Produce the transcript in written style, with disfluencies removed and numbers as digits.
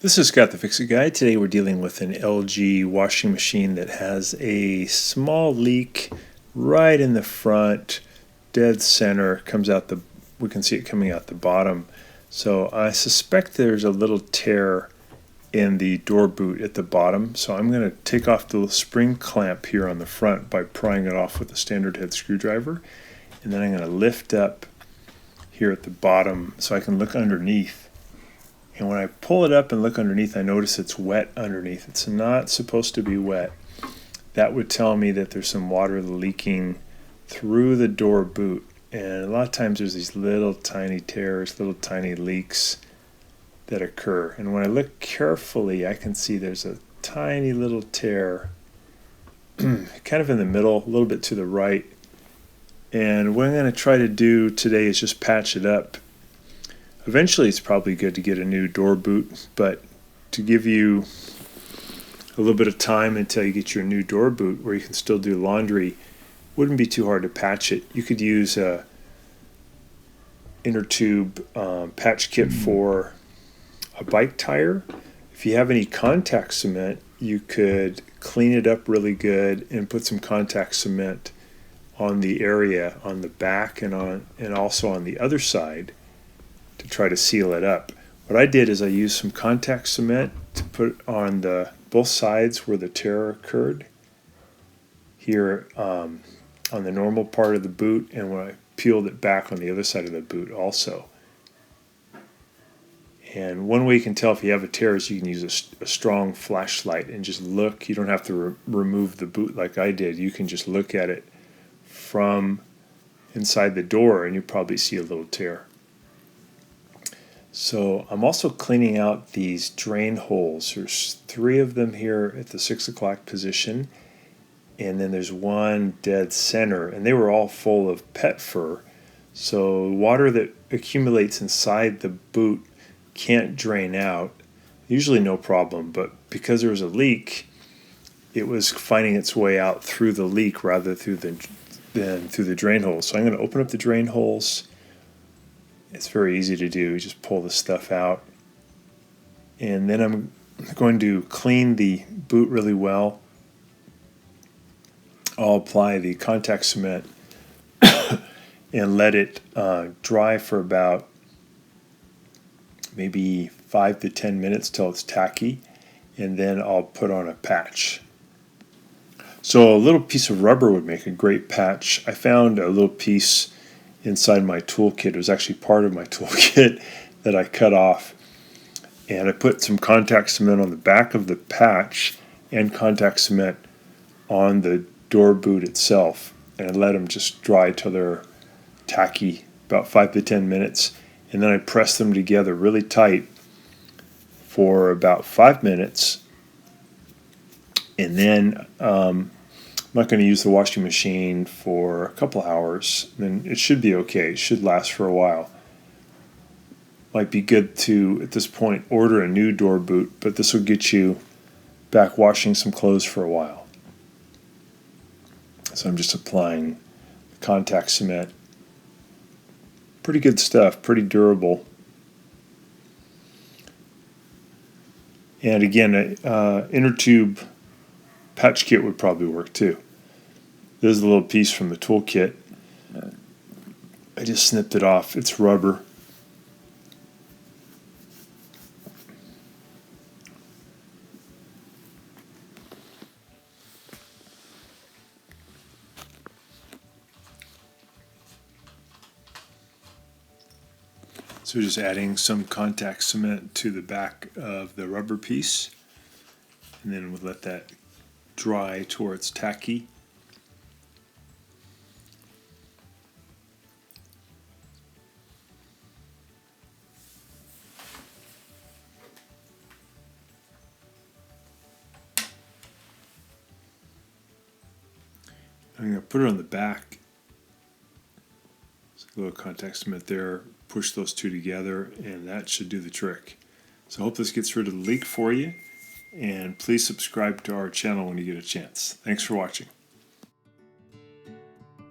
This is Scott the Fix-It Guy. Today we're dealing with an LG washing machine that has a small leak right in the front, dead center. We can see it coming out the bottom. So I suspect there's a little tear in the door boot at the bottom. So I'm going to take off the spring clamp here on the front by prying it off with a standard head screwdriver. And then I'm going to lift up here at the bottom so I can look underneath. And when I pull it up and look underneath, I notice it's wet underneath. It's not supposed to be wet. That would tell me that there's some water leaking through the door boot. And a lot of times there's these little tiny tears, little tiny leaks that occur. And when I look carefully, I can see there's a tiny little tear kind of in the middle, a little bit to the right. And what I'm going to try to do today is just patch it up. Eventually it's probably good to get a new door boot, but to give you a little bit of time until you get your new door boot where you can still do laundry, wouldn't be too hard to patch it. You could use a inner tube patch kit for a bike tire. If you have any contact cement, you could clean it up really good and put some contact cement on the area on the back and also on the other side to try to seal it up. What I did is I used some contact cement to put on both sides where the tear occurred, here on the normal part of the boot, and when I peeled it back on the other side of the boot also. And one way you can tell if you have a tear is you can use a strong flashlight and just look. You don't have to remove the boot like I did. You can just look at it from inside the door and you probably see a little tear. So I'm also cleaning out these drain holes. There's 3 of them here at the 6 o'clock position, and then there's one dead center, and they were all full of pet fur. So water that accumulates inside the boot can't drain out. Usually no problem, but because there was a leak, it was finding its way out through the leak rather than through the drain holes. So I'm going to open up the drain holes. It's very easy to do. You just pull the stuff out. And then I'm going to clean the boot really well. I'll apply the contact cement and let it dry for about maybe 5 to 10 minutes till it's tacky. And then I'll put on a patch. So a little piece of rubber would make a great patch. I found a little piece inside my toolkit. It was actually part of my toolkit that I cut off, and I put some contact cement on the back of the patch and contact cement on the door boot itself, and I let them just dry till they're tacky, about 5 to 10 minutes, and then I press them together really tight for about 5 minutes, and then I'm not going to use the washing machine for a couple hours, then it should be okay. It should last for a while. Might be good to, at this point, order a new door boot, but this will get you back washing some clothes for a while. So I'm just applying contact cement. Pretty good stuff, pretty durable. And again, inner tube patch kit would probably work too. There's a little piece from the toolkit. I just snipped it off. It's rubber. So just adding some contact cement to the back of the rubber piece, and then we'll let that dry to where it's tacky. I'm going to put it on the back. A little contact cement there, push those 2 together, and that should do the trick. So I hope this gets rid of the leak for you, and please subscribe to our channel when you get a chance. Thanks for watching.